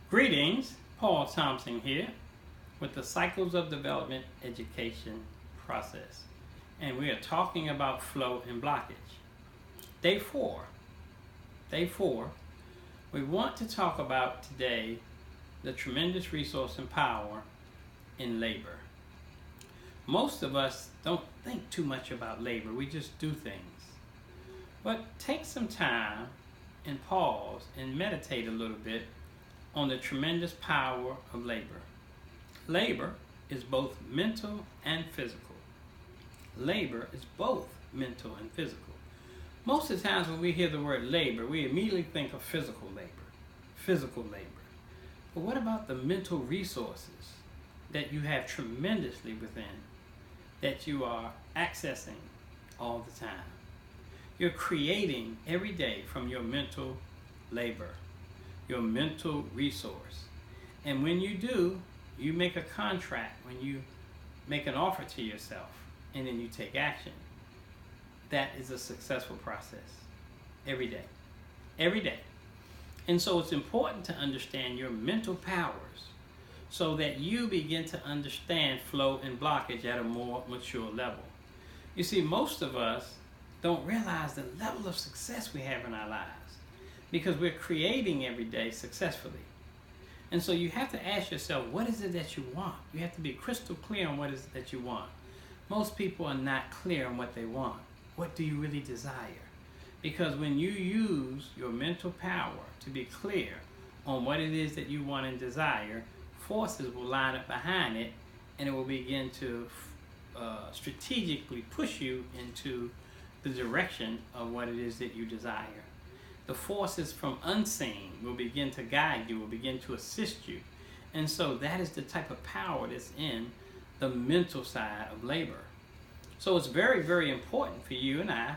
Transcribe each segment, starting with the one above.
Greetings, Paul Thompson here with the Cycles of Development Education process. And we are talking about flow and blockage. Day 4. We want to talk about today the tremendous resource and power in labor. Most of us don't think too much about labor, we just do things. But take some time and pause and meditate a little bit on the tremendous power of labor. Labor is both mental and physical. Labor is both mental and physical. Most of the times when we hear the word labor, we immediately think of physical labor. But what about the mental resources that you have tremendously within, that you are accessing all the time? You're creating every day from your mental labor, your mental resource. And when you do, you make a contract, when you make an offer to yourself, and then you take action. That is a successful process every day. Every day. And so it's important to understand your mental powers so that you begin to understand flow and blockage at a more mature level. You see, most of us don't realize the level of success we have in our lives because we're creating every day successfully. And so you have to ask yourself, what is it that you want? You have to be crystal clear on what is it that you want. Most people are not clear on what they want. What do you really desire? Because when you use your mental power to be clear on what it is that you want and desire, forces will line up behind it and it will begin to strategically push you into the direction of what it is that you desire. The forces from unseen will begin to guide you, will begin to assist you. And so that is the type of power that's in the mental side of labor. So it's very, very important for you and I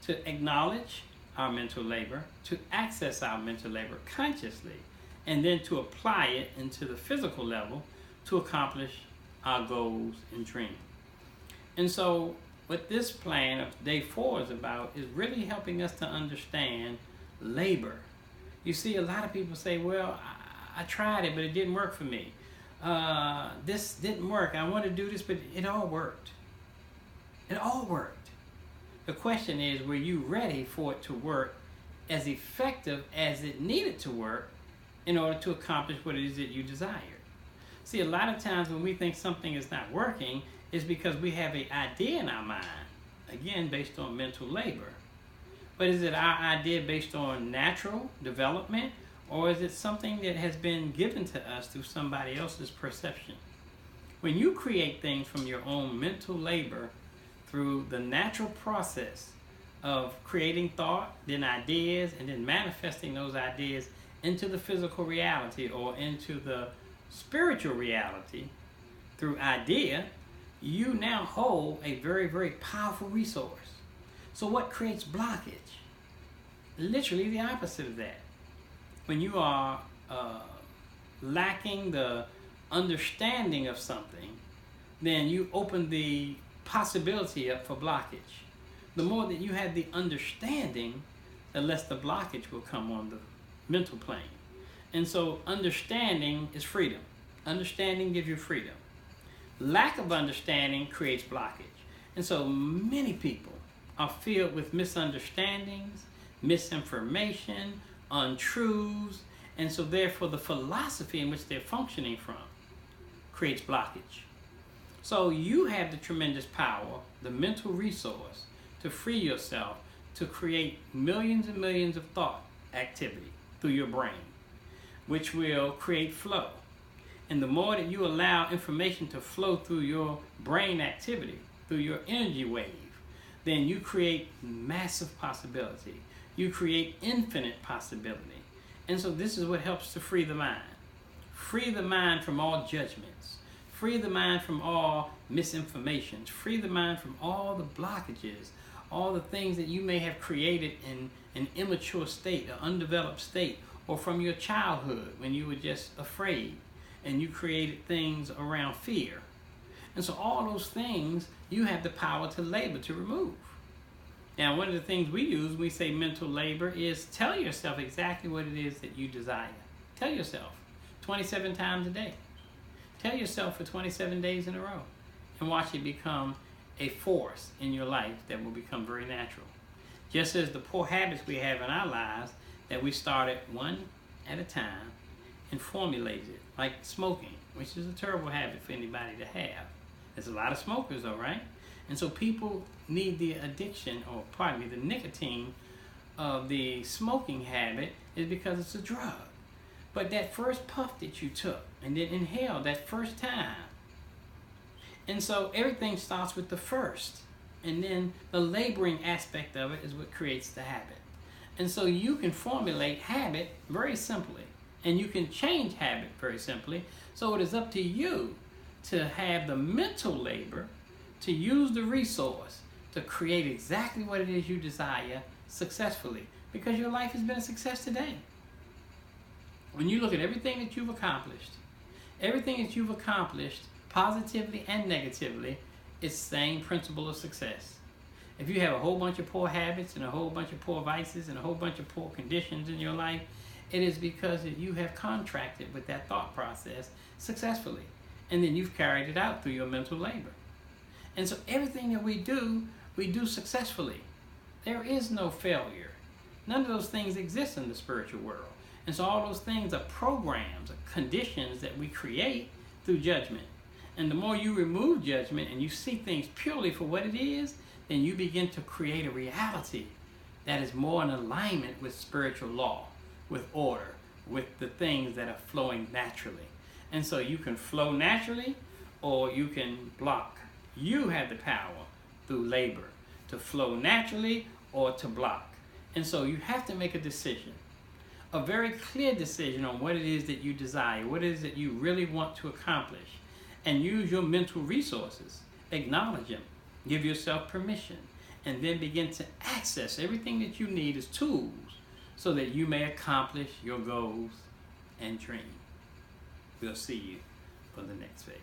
to acknowledge our mental labor, to access our mental labor consciously, and then to apply it into the physical level to accomplish our goals and dreams. And so what this plan of day 4 is about is really helping us to understand labor. You see, a lot of people say, well, I tried it, but it didn't work for me. This didn't work. I want to do this, but it all worked. It all worked. The question is, were you ready for it to work as effective as it needed to work in order to accomplish what it is that you desired? See, a lot of times when we think something is not working, it's because we have an idea in our mind, again, based on mental labor. But is it our idea based on natural development, or is it something that has been given to us through somebody else's perception? When you create things from your own mental labor through the natural process of creating thought, then ideas, and then manifesting those ideas into the physical reality or into the spiritual reality through idea, you now hold a very, very powerful resource. So what creates blockage? Literally the opposite of that. When you are lacking the understanding of something, then you open the possibility up for blockage. The more that you have the understanding, the less the blockage will come on the mental plane. And so understanding is freedom. Understanding gives you freedom. Lack of understanding creates blockage. And so many people are filled with misunderstandings, misinformation, untruths, and so therefore the philosophy in which they're functioning from creates blockage. So you have the tremendous power, the mental resource, to free yourself to create millions and millions of thought activity through your brain, which will create flow. And the more that you allow information to flow through your brain activity, through your energy wave, then you create massive possibility. You create infinite possibility. And so this is what helps to free the mind. Free the mind from all judgments. Free the mind from all misinformation. Free the mind from all the blockages, all the things that you may have created in an immature state, an undeveloped state, or from your childhood when you were just afraid and you created things around fear. And so all those things you have the power to labor to remove. Now, one of the things we use when we say mental labor is tell yourself exactly what it is that you desire. Tell yourself 27 times a day. Tell yourself for 27 days in a row and watch it become a force in your life that will become very natural. Just as the poor habits we have in our lives that we started one at a time and formulated it, like smoking, which is a terrible habit for anybody to have. There's a lot of smokers though, right? And so people need the addiction, or pardon me, the nicotine of the smoking habit is because it's a drug. But that first puff that you took and then inhaled that first time. And so everything starts with the first. And then the laboring aspect of it is what creates the habit. And so you can formulate habit very simply. And you can change habit very simply. So it is up to you to have the mental labor, to use the resource, to create exactly what it is you desire successfully. Because your life has been a success today. When you look at everything that you've accomplished, positively and negatively, it's the same principle of success. If you have a whole bunch of poor habits and a whole bunch of poor vices and a whole bunch of poor conditions in your life, it is because you have contracted with that thought process successfully. And then you've carried it out through your mental labor. And so everything that we do successfully. There is no failure. None of those things exist in the spiritual world. And so all those things are programs, are conditions that we create through judgment. And the more you remove judgment and you see things purely for what it is, then you begin to create a reality that is more in alignment with spiritual law, with order, with the things that are flowing naturally. And so you can flow naturally or you can block. You have the power through labor to flow naturally or to block. And so you have to make a decision, a very clear decision on what it is that you desire, what it is that you really want to accomplish, and use your mental resources, acknowledge them, give yourself permission, and then begin to access everything that you need as tools so that you may accomplish your goals and dreams. We'll see you for the next phase.